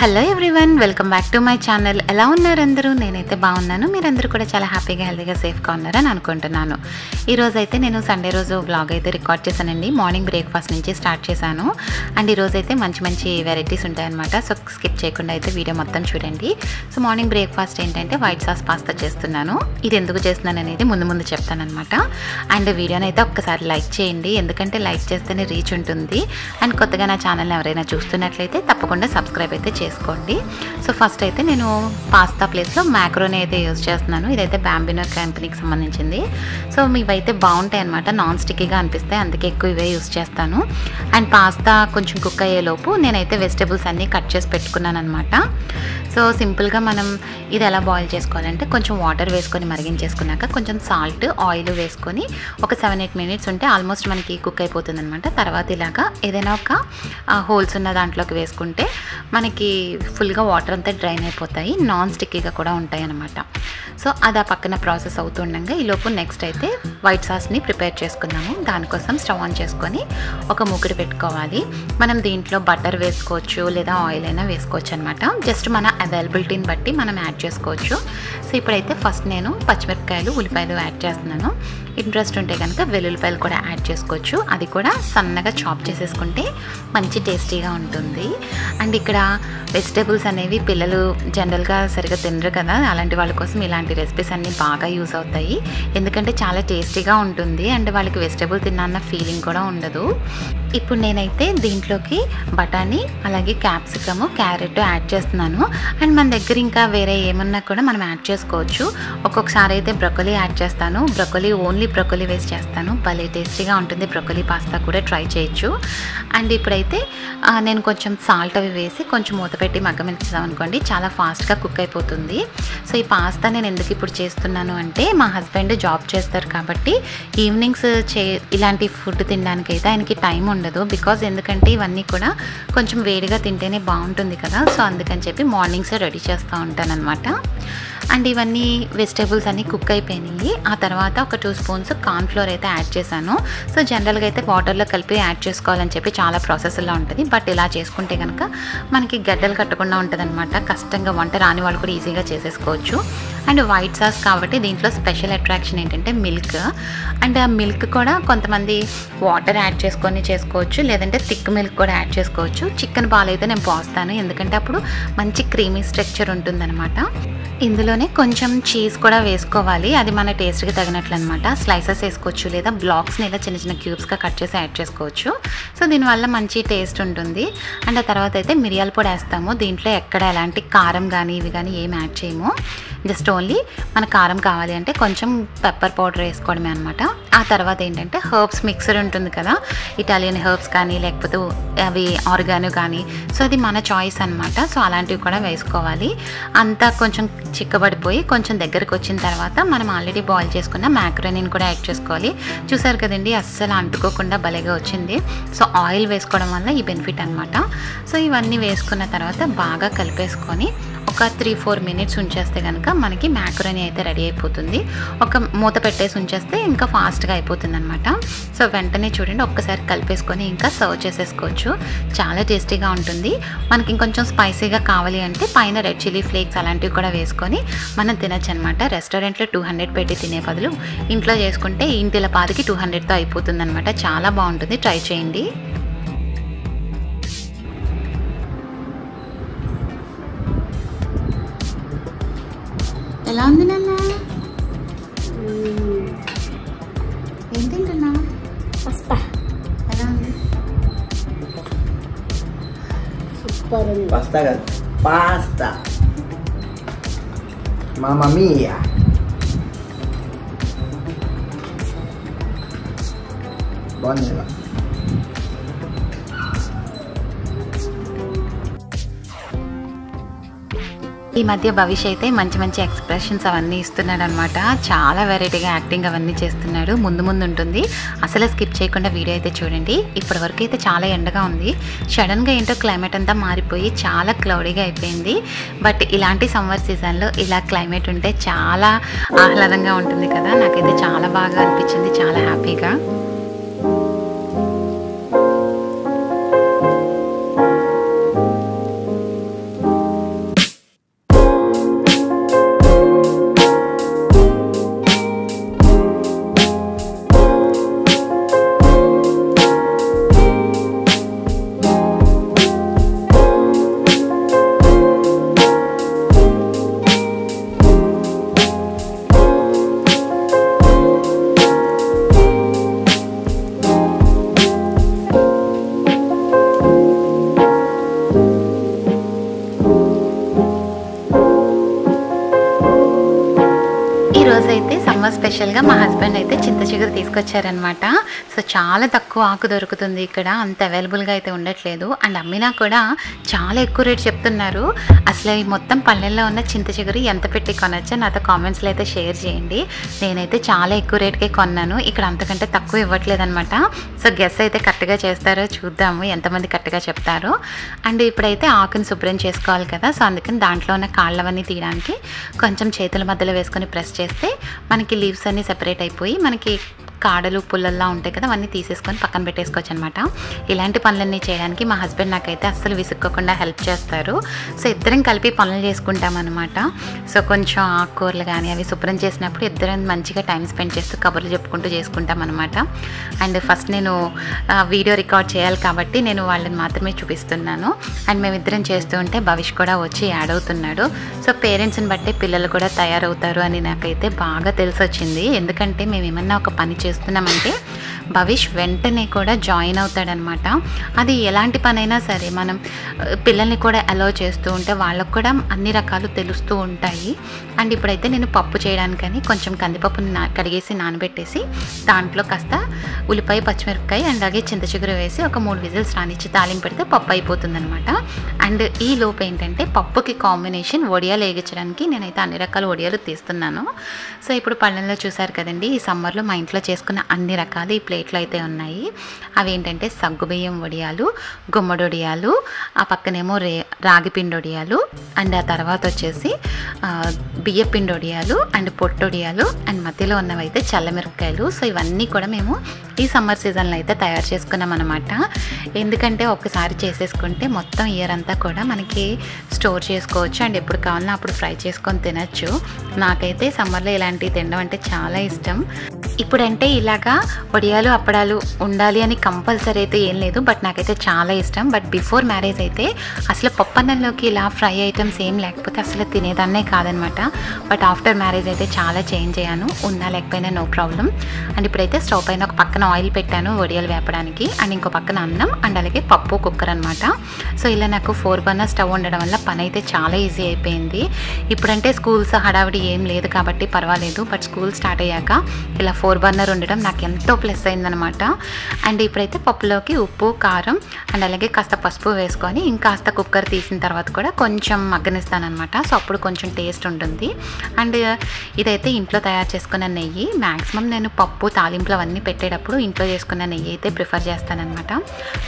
Hello everyone, welcome back to my channel. ఎలా ఉన్నారు అందరూ? నేనైతే బాగున్నాను. మీరందరూ కూడా చాలా హ్యాపీగా హెల్తీగా సేఫ్గా ఉన్నారని అనుకుంటున్నాను. ఈరోజు అయితే నేను సండే రోజు వ్లాగ్ అయితే రికార్డ్ చేశానండి. మార్నింగ్ బ్రేక్ఫాస్ట్ నుంచి స్టార్ట్ చేశాను. అండ్ ఈరోజు అయితే మంచి మంచి వెరైటీస్ ఉంటాయన్నమాట. సో స్కిప్ చేయకుండా అయితే వీడియో మొత్తం చూడండి. సో మార్నింగ్ బ్రేక్ఫాస్ట్ ఏంటంటే వైట్ సాస్ పాస్తా చేస్తున్నాను. ఇది ఎందుకు చేస్తున్నాను అనేది ముందు చెప్తానమాట. అండ్ వీడియోని అయితే ఒక్కసారి లైక్ చేయండి, ఎందుకంటే లైక్ చేస్తేనే రీచ్ ఉంటుంది. అండ్ కొత్తగా నా ఛానల్ని ఎవరైనా చూస్తున్నట్లయితే తప్పకుండా సబ్స్క్రైబ్ అయితే చేసుకోండి. సో ఫస్ట్ అయితే నేను పాస్తా ప్లేస్లో మ్యాక్రోనీ అయితే యూజ్ చేస్తున్నాను. ఇదైతే బాంబినో కంపెనీకి సంబంధించింది. సో ఇవైతే బాగుంటాయి అనమాట, నాన్ స్టిక్కీగా అనిపిస్తాయి, అందుకే ఎక్కువ ఇవే యూజ్ చేస్తాను. అండ్ పాస్తా కొంచెం కుక్ అయ్యేలోపు నేనైతే వెజిటేబుల్స్ అన్నీ కట్ చేసి పెట్టుకున్నాను అనమాట. సో సింపుల్గా మనం ఇది ఎలా బాయిల్ చేసుకోవాలంటే కొంచెం వాటర్ వేసుకొని మరిగించేసుకున్నాక కొంచెం సాల్ట్ ఆయిల్ వేసుకొని ఒక 7-8 మినిట్స్ ఉంటే ఆల్మోస్ట్ మనకి కుక్ అయిపోతుంది అనమాట. తర్వాత ఇలాగా ఏదైనా ఒక హోల్స్ ఉన్న దాంట్లోకి వేసుకుంటే మనకి ఫుల్గా వాటర్ అంతా డ్రైన్ అయిపోతాయి, నాన్ స్టిక్కీగా కూడా ఉంటాయి అన్నమాట. సో అది ఆ పక్కన ప్రాసెస్ అవుతుండగా ఈలోపు నెక్స్ట్ అయితే వైట్ సాస్ని ప్రిపేర్ చేసుకున్నాము. దానికోసం స్టవ్ ఆన్ చేసుకొని ఒక మూకుడు పెట్టుకోవాలి. మనం దీంట్లో బటర్ వేసుకోవచ్చు లేదా ఆయిల్ అయినా వేసుకోవచ్చు అనమాట. జస్ట్ మన అవైలబిలిటీని బట్టి మనం యాడ్ చేసుకోవచ్చు. సో ఇప్పుడైతే ఫస్ట్ నేను పచ్చిమిరపకాయలు ఉల్లిపాయలు యాడ్ చేస్తున్నాను. ఇంట్రెస్ట్ ఉంటే కనుక వెల్లుల్లిపాయలు కూడా యాడ్ చేసుకోవచ్చు. అది కూడా సన్నగా చాప్ చేసేసుకుంటే మంచి టేస్టీగా ఉంటుంది. అండ్ ఇక్కడ వెజిటేబుల్స్ అనేవి పిల్లలు జనరల్గా సరిగ్గా తినరు కదా, అలాంటి వాళ్ళ కోసం ఇలాంటి రెసిపీస్ అన్నీ బాగా యూజ్ అవుతాయి. ఎందుకంటే చాలా టేస్టీగా ఉంటుంది అండ్ వాళ్ళకి వెజిటేబుల్ తిన్న ఫీలింగ్ కూడా ఉండదు. ఇప్పుడు నేనైతే దీంట్లోకి బఠానీ అలాగే క్యాప్సికము క్యారెట్ యాడ్ చేస్తున్నాను. అండ్ మన దగ్గర ఇంకా వేరే ఏమన్నా కూడా మనం యాడ్ చేసుకోవచ్చు. ఒక్కొక్కసారి అయితే బ్రొకోలీ యాడ్ చేస్తాను. ఓన్లీ బ్రొకోలీ వేసి చేస్తాను, భలే టేస్టీగా ఉంటుంది. బ్రొకోలీ పాస్తా కూడా ట్రై చేయొచ్చు. అండ్ ఇప్పుడైతే నేను కొంచెం సాల్ట్ అవి వేసి కొంచెం మూత పెట్టి మగ్గమించాం అనుకోండి, చాలా ఫాస్ట్గా కుక్ అయిపోతుంది. సో ఈ పాస్తా నేను ఎందుకు ఇప్పుడు చేస్తున్నాను అంటే మా హస్బెండ్ జాబ్ చేస్తారు కాబట్టి ఈవినింగ్స్ ఇలాంటి ఫుడ్ తినడానికి అయితే ఆయనకి టైం ఉండదు. బికాజ్ ఎందుకంటే ఇవన్నీ కూడా కొంచెం వేడిగా తింటేనే బాగుంటుంది కదా, సో అందుకని చెప్పి మార్నింగ్సే రెడీ చేస్తూ ఉంటాను అనమాట. అండ్ ఇవన్నీ వెజిటేబుల్స్ అన్నీ కుక్ అయిపోయినాయి. ఆ తర్వాత ఒక 2 స్పూన్స్ కార్న్ఫ్లోర్ అయితే యాడ్ చేశాను. సో జనరల్గా అయితే వాటర్లో కలిపి యాడ్ చేసుకోవాలని చెప్పి చాలా ప్రాసెస్లో ఉంటుంది. బట్ ఇలా చేసుకుంటే కనుక మనకి గడ్డలు కట్టకుండా ఉంటుంది అనమాట. కష్టంగా వంట రాని వాళ్ళు కూడా ఈజీగా చేసేసుకోవచ్చు. అండ్ వైట్ సాస్ కాబట్టి దీంట్లో స్పెషల్ అట్రాక్షన్ ఏంటంటే మిల్క్. అండ్ ఆ మిల్క్ కూడా కొంతమంది వాటర్ యాడ్ చేసుకొని చేసుకోవచ్చు, లేదంటే థిక్ మిల్క్ కూడా యాడ్ చేసుకోవచ్చు. చికెన్ పాలు అయితే నేను పోస్తాను, ఎందుకంటే అప్పుడు మంచి క్రీమీ స్ట్రక్చర్ ఉంటుందన్నమాట. ఇందులోనే కొంచెం చీజ్ కూడా వేసుకోవాలి, అది మన టేస్ట్కి తగినట్లు అనమాట. స్లైసెస్ వేసుకోవచ్చు లేదా బ్లాక్స్ని ఇలా చిన్న చిన్న క్యూబ్స్గా కట్ చేసి యాడ్ చేసుకోవచ్చు. సో దీనివల్ల మంచి టేస్ట్ ఉంటుంది. అండ్ ఆ తర్వాత అయితే మిరియాల పొడి వేస్తాము. దీంట్లో ఎక్కడ ఎలాంటి కారం కానీ ఇవి కానీ ఏం యాడ్ చేయము. జస్ట్ ఓన్లీ మన కారం కావాలి అంటే కొంచెం పెప్పర్ పౌడర్ వేసుకోవడమే అనమాట. ఆ తర్వాత ఏంటంటే హర్బ్స్ మిక్సర్ ఉంటుంది కదా, ఇటాలియన్ హర్బ్స్ కానీ లేకపోతే అవి ఆర్గానో కానీ, సో అది మన చాయిస్ అనమాట. సో అలాంటివి కూడా వేసుకోవాలి. అంతా కొంచెం చిక్కబడిపోయి కొంచెం దగ్గరకు వచ్చిన తర్వాత మనం ఆల్రెడీ బాయిల్ చేసుకున్న మ్యాక్రోనీని కూడా యాడ్ చేసుకోవాలి. చూసారు కదండి, అస్సలు అంటుకోకుండా భలేగా వచ్చింది. సో ఆయిల్ వేసుకోవడం వల్ల ఈ బెనిఫిట్ అనమాట. సో ఇవన్నీ వేసుకున్న తర్వాత బాగా కలిపేసుకొని ఒక 3-4 మినిట్స్ ఉంచేస్తే కనుక మనకి మ్యాక్రోనీ అయితే రెడీ అయిపోతుంది. ఒక మూత పెట్టేసి ఉంచేస్తే ఇంకా ఫాస్ట్గా అయిపోతుంది అనమాట. సో వెంటనే చూడండి, ఒక్కసారి కలిపేసుకొని ఇంకా సర్వ్ చేసేసుకోవచ్చు. చాలా టేస్టీగా ఉంటుంది. మనకి ఇంకొంచెం స్పైసీగా కావాలి అంటే పైన రెడ్ చిల్లీ ఫ్లేక్స్ అలాంటివి కూడా వేసుకొని మనం తినచ్చు అనమాట. రెస్టారెంట్లో 200 పెట్టి తినే బదులు ఇంట్లో చేసుకుంటే ఇంటిల పాదికి 200తో అయిపోతుంది అనమాట. చాలా బాగుంటుంది, ట్రై చేయండి. ఎలా ఉంది నాన్న? ఏం తింటున్నా? పాస్తా ఎలా ఉంది? సూపర్ ఉంది. పాస్తా కాదు, పాస్తా. మామా మియా. బాగుంది కదా? ఈ మధ్య భవిష్య అయితే మంచి మంచి ఎక్స్ప్రెషన్స్ అవన్నీ ఇస్తున్నాడు అనమాట. చాలా వెరైటీగా యాక్టింగ్ అవన్నీ చేస్తున్నాడు. ముందు ఉంటుంది, అసలు స్కిప్ చేయకుండా వీడియో అయితే చూడండి. ఇప్పటి వరకు అయితే చాలా ఎండగా ఉంది. సడన్గా ఏంటో క్లైమేట్ అంతా మారిపోయి చాలా క్లౌడీగా అయిపోయింది. బట్ ఇలాంటి సమ్మర్ సీజన్లో ఇలా క్లైమేట్ ఉంటే చాలా ఆహ్లాదంగా ఉంటుంది కదా. నాకైతే చాలా బాగా అనిపించింది, చాలా హ్యాపీగా. ఫైనల్గా మా హస్బెండ్ అయితే చింత చిగురు తీసుకొచ్చారనమాట. సో చాలా తక్కువ ఆకు దొరుకుతుంది ఇక్కడ, అంత అవైలబుల్గా అయితే ఉండట్లేదు. అండ్ అమ్మినా కూడా చాలా ఎక్కువ రేట్ చెప్తున్నారు. అసలు ఈ మొత్తం పల్లెల్లో ఉన్న చింత చిగురు ఎంత పెట్టి కొనొచ్చో నాతో కామెంట్స్లో అయితే షేర్ చేయండి. నేనైతే చాలా ఎక్కువ రేట్కే కొన్నాను, ఇక్కడ అంతకంటే తక్కువ ఇవ్వట్లేదు అనమాట. సో గెస్ అయితే కరెక్ట్గా చేస్తారో చూద్దాము, ఎంతమంది కరెక్ట్గా చెప్తారో. అండ్ ఇప్పుడైతే ఆకుని శుభ్రం చేసుకోవాలి కదా, సో అందుకని దాంట్లో ఉన్న కాళ్ళవన్నీ తీయడానికి కొంచెం చేతుల మధ్యలో వేసుకొని ప్రెస్ చేస్తే మనకి లీవ్స్ అన్నీ సెపరేట్ అయిపోయి మనకి కాడలు పుల్లల్లా ఉంటాయి కదా, అవన్నీ తీసేసుకొని పక్కన పెట్టేసుకోవచ్చు అనమాట. ఇలాంటి పనులన్నీ చేయడానికి మా హస్బెండ్ నాకైతే అస్సలు విసుక్కోకుండా హెల్ప్ చేస్తారు. సో ఇద్దరం కలిపి పనులు చేసుకుంటాం అనమాట. సో కొంచెం ఆకుకూరలు కానీ అవి శుభ్రం చేసినప్పుడు ఇద్దరం మంచిగా టైం స్పెండ్ చేస్తూ కబుర్లు చెప్పుకుంటూ చేసుకుంటాం అనమాట. అండ్ ఫస్ట్ నేను వీడియో రికార్డ్ చేయాలి కాబట్టి నేను వాళ్ళని మాత్రమే చూపిస్తున్నాను. అండ్ మేమిద్దరం చేస్తూ ఉంటే భవిష్ కూడా వచ్చి యాడ్ అవుతున్నాడు. సో పేరెంట్స్ని బట్టి పిల్లలు కూడా తయారవుతారు అని నాకైతే బాగా తెలిసి వచ్చింది. ఎందుకంటే మేము ఏమన్నా ఒక పని చేస్తున్నామంటే భవిష్ వెంటనే కూడా జాయిన్ అవుతాడనమాట. అది ఎలాంటి పనైనా సరే మనం పిల్లల్ని కూడా అలౌ చేస్తూ ఉంటే వాళ్ళకు కూడా అన్ని రకాలు తెలుస్తూ ఉంటాయి. అండ్ ఇప్పుడైతే నేను పప్పు చేయడానికని కొంచెం కందిపప్పుని కడిగేసి నానబెట్టేసి దాంట్లో కాస్త ఉల్లిపాయ పచ్చిమిరపకాయ అండ్ అలాగే చింత చిగురు వేసి ఒక 3 విజిల్స్ రానిచ్చి తాలింపు పెడితే పప్పు అయిపోతుందనమాట. అండ్ ఈ లోపు ఏంటంటే పప్పుకి కాంబినేషన్ వడియాలు వేగించడానికి నేనైతే అన్ని రకాల వడియాలు తీస్తున్నాను. సో ఇప్పుడు పళ్ళెంలో చూసారు కదండి, ఈ సమ్మర్లో మా ఇంట్లో చేసుకున్న అన్ని రకాలు ఈ ప్లేట్లో అయితే ఉన్నాయి. అవి ఏంటంటే సగ్గుబియ్యం వడియాలు, గుమ్మడి వడియాలు, ఆ పక్కనేమో రాగిపిండి వడియాలు, అండ్ ఆ తర్వాత వచ్చేసి బియ్యపిండి వడియాలు అండ్ పొట్టు వడియాలు, అండ్ మధ్యలో ఉన్నవైతే చల్లమిరపకాయలు. సో ఇవన్నీ కూడా మేము ఈ సమ్మర్ సీజన్లో అయితే తయారు చేసుకున్నాం అనమాట. ఎందుకంటే ఒక్కసారి చేసేసుకుంటే మొత్తం ఇయర్ అంతా కూడా మనకి స్టోర్ చేసుకోవచ్చు అండ్ ఎప్పుడు కావాలన్నా అప్పుడు ఫ్రై చేసుకొని తినచ్చు. నాకైతే సమ్మర్లో ఇలాంటివి తినడం అంటే చాలా ఇష్టం. ఇప్పుడంటే ఇలాగా వడియాలు అప్పడాలు ఉండాలి అని కంపల్సరీ అయితే ఏం లేదు, బట్ నాకైతే చాలా ఇష్టం. బట్ బిఫోర్ మ్యారేజ్ అయితే అసలు పప్పన్నంలోకి ఇలా ఫ్రై ఐటమ్స్ ఏం లేకపోతే అసలు తినేదాన్నే కాదనమాట. బట్ ఆఫ్టర్ మ్యారేజ్ అయితే చాలా చేంజ్ అయ్యాను, ఉన్నా లేకపోయినా నో ప్రాబ్లం. అండ్ ఇప్పుడైతే స్టవ్ పైన ఒక పక్కన ఆయిల్ పెట్టాను వడియాలు వేపడానికి, అండ్ ఇంకో పక్కన అన్నం అండ్ అలాగే పప్పు కుక్కర్ అనమాట. సో ఇలా నాకు 4 బర్నర్ స్టవ్ ఉండడం వల్ల పని అయితే చాలా ఈజీ అయిపోయింది. ఇప్పుడంటే స్కూల్స్ హడావిడి ఏం లేదు కాబట్టి పర్వాలేదు, బట్ స్కూల్ స్టార్ట్ అయ్యాక ఇలా 4 బర్నర్ ఉండడం నాకు ఎంతో ప్లస్ అయిందనమాట. అండ్ ఇప్పుడైతే పప్పులోకి ఉప్పు కారం అండ్ అలాగే కాస్త పసుపు వేసుకొని ఇంకాస్త కుక్కర్ తీసిన తర్వాత కూడా కొంచెం మగ్గనిస్తానమాట. సో అప్పుడు కొంచెం టేస్ట్ ఉంటుంది. అండ్ ఇదైతే ఇంట్లో తయారు చేసుకున్న నెయ్యి. మ్యాక్సిమం నేను పప్పు తాలింపులు అవన్నీ పెట్టేటప్పుడు ఇంట్లో చేసుకున్న నెయ్యి అయితే ప్రిఫర్ చేస్తానమాట.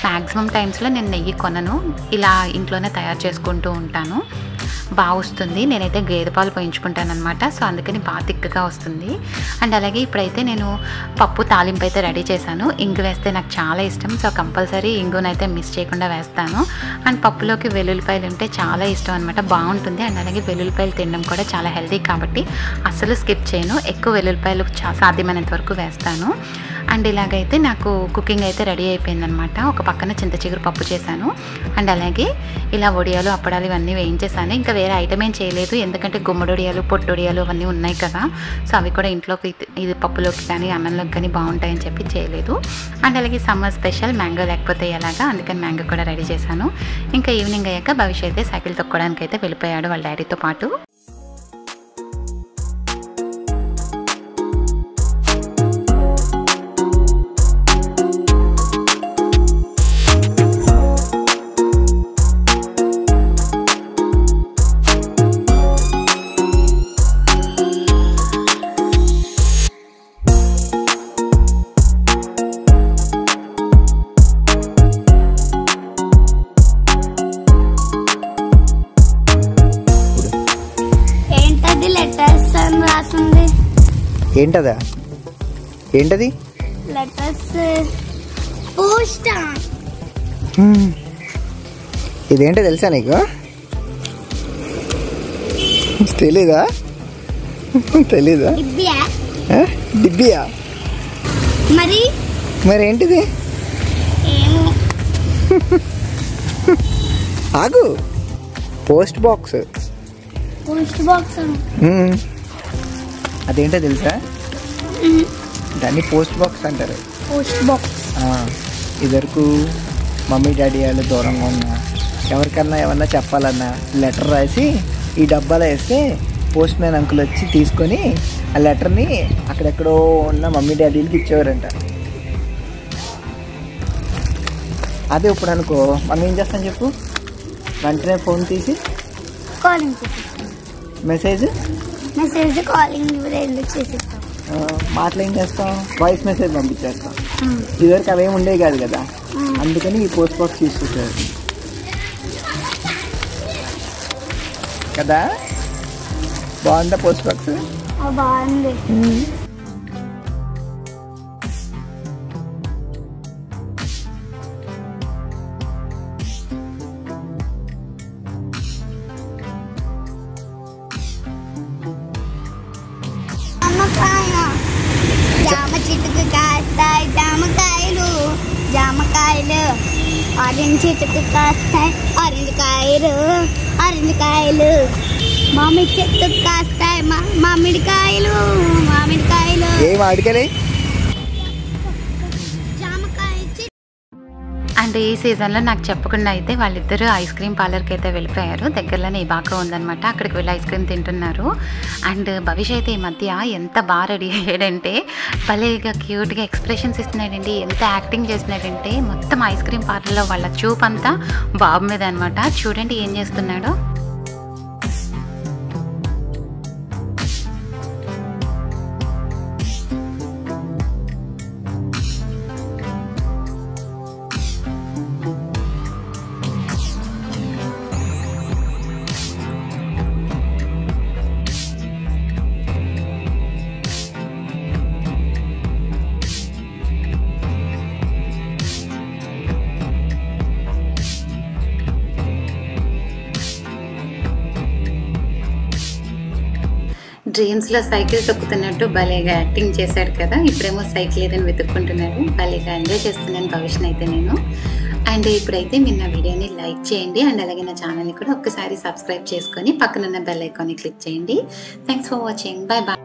మ్యాక్సిమం టైమ్స్లో నేను నెయ్యి కొనను, ఇలా ఇంట్లోనే తయారు చేసుకుంటూ ఉంటాను. బాగా వస్తుంది. నేనైతే గేదె పాలు పోయించుకుంటాను అనమాట, సో అందుకని బాగా తిక్కగా వస్తుంది. అండ్ అలాగే ఇప్పుడైతే నేను పప్పు తాలింపు అయితే రెడీ చేశాను. ఇంగు వేస్తే నాకు చాలా ఇష్టం, సో కంపల్సరీ ఇంగునైతే మిస్ చేయకుండా వేస్తాను. అండ్ పప్పులోకి వెల్లుల్లిపాయలు ఉంటే చాలా ఇష్టం అనమాట, బాగుంటుంది. అండ్ అలాగే వెల్లుల్లిపాయలు తినడం కూడా చాలా హెల్తీ కాబట్టి అస్సలు స్కిప్ చేయను, ఎక్కువ వెల్లుల్లిపాయలు సాధ్యమైనంత వరకు వేస్తాను. అండ్ ఇలాగైతే నాకు కుకింగ్ అయితే రెడీ అయిపోయిందనమాట. ఒక పక్కన చింత చిగురు పప్పు చేశాను అండ్ అలాగే ఇలా వడియాలు అప్పడాలు ఇవన్నీ వేయించేసాను. ఇంకా వేరే ఐటమ్ ఏం చేయలేదు, ఎందుకంటే గుమ్మడి వడియాలు పొట్టు వడియాలు అవన్నీ ఉన్నాయి కదా, సో అవి కూడా ఇంట్లోకి ఇది పప్పులోకి కానీ అన్నంలోకి కానీ బాగుంటాయని చెప్పి చేయలేదు. అండ్ అలాగే సమ్మర్ స్పెషల్ మ్యాంగో లేకపోతే ఎలాగా, అందుకని మ్యాంగో కూడా రెడీ చేశాను. ఇంకా ఈవినింగ్ అయ్యాక భవిష్యత్ అయితే సైకిల్ తొక్కడానికి అయితే వెళ్ళిపోయాడు వాళ్ళ డాడీతో పాటు. ఏంటదా? ఏంటది? Letters post. ఇదేంటో తెలుసా నీకు? తెలీదా? తెలీదా? డిబ్బియా? మరి ఏంటిది? ఆగు. Post box. అదేంటో తెలుసా? దాన్ని పోస్ట్ బాక్స్ అంటారు. ఇదివరకు మమ్మీ డాడీ వాళ్ళు దూరంగా ఉన్నా ఎవరికన్నా ఏమన్నా చెప్పాలన్నా లెటర్ రాసి ఈ డబ్బాలో వేస్తే పోస్ట్ మ్యాన్ అంకుల్ వచ్చి తీసుకొని ఆ లెటర్ని అక్కడెక్కడో ఉన్న మమ్మీ డాడీలకి ఇచ్చేవారంట. అదే ఇప్పుడు అనుకో మనం ఏం చేస్తాం చెప్పు, వెంటనే ఫోన్ తీసి కాలింగ్ మెసేజ్ కాలింగ్ రెండు చేసేస్తాం. మాటలు ఏం చేస్తాం, వాయిస్ మెసేజ్ పంపించేస్తాం. ఇదివరకు అవేమి ఉండేవి కాదు కదా, అందుకని ఈ పోస్ట్ బాక్స్ తీసుకొచ్చారు కదా. బాగుందా పోస్ట్ బాక్స్? బాగుంది. జామ చెట్టుకు కాస్తాయి జామకాయలు, జామకాయలు. ఆరెంజ్ చెట్టుకు కాస్తాయి ఆరెంజ్ కాయలు, ఆరెంజ్ కాయలు. మామిడి చెట్టుకు కాస్తాయి మామిడికాయలు, మామిడికాయలు. ఏం అడగలే. అండ్ ఈ సీజన్లో నాకు చెప్పకుండా అయితే వాళ్ళిద్దరూ ఐస్ క్రీమ్ పార్లర్కి అయితే వెళ్ళిపోయారు. దగ్గరలోనే ఈ బాగా ఉందనమాట, అక్కడికి వెళ్ళి ఐస్ క్రీమ్ తింటున్నారు. అండ్ భవిష్య అయితే ఈ మధ్య ఎంత బాగా రెడీ అయ్యాడంటే, భలేగా క్యూట్గా ఎక్స్ప్రెషన్స్ ఇస్తున్నాడండి, ఎంత యాక్టింగ్ చేస్తున్నాడంటే. మొత్తం ఐస్ క్రీమ్ పార్లర్లో వాళ్ళ చూపు అంతా బాబు మీద అనమాట. చూడండి ఏం చేస్తున్నాడో. డ్రీమ్స్లో సైకిల్ తొక్కుతున్నట్టు భలేగా యాక్టింగ్ చేశాడు కదా. ఇప్పుడేమో సైకిల్ ఏదని వెతుక్కుంటున్నాడు. భలేగా ఎంజాయ్ చేస్తున్నాను భవిష్యత్ అయితే నేను. అండ్ ఇప్పుడైతే మీరు నా వీడియోని లైక్ చేయండి, అండ్ అలాగే నా ఛానల్ని కూడా ఒక్కసారి సబ్స్క్రైబ్ చేసుకొని పక్కనున్న బెల్ ఐకాన్ని క్లిక్ చేయండి. Thanks for watching. Bye bye.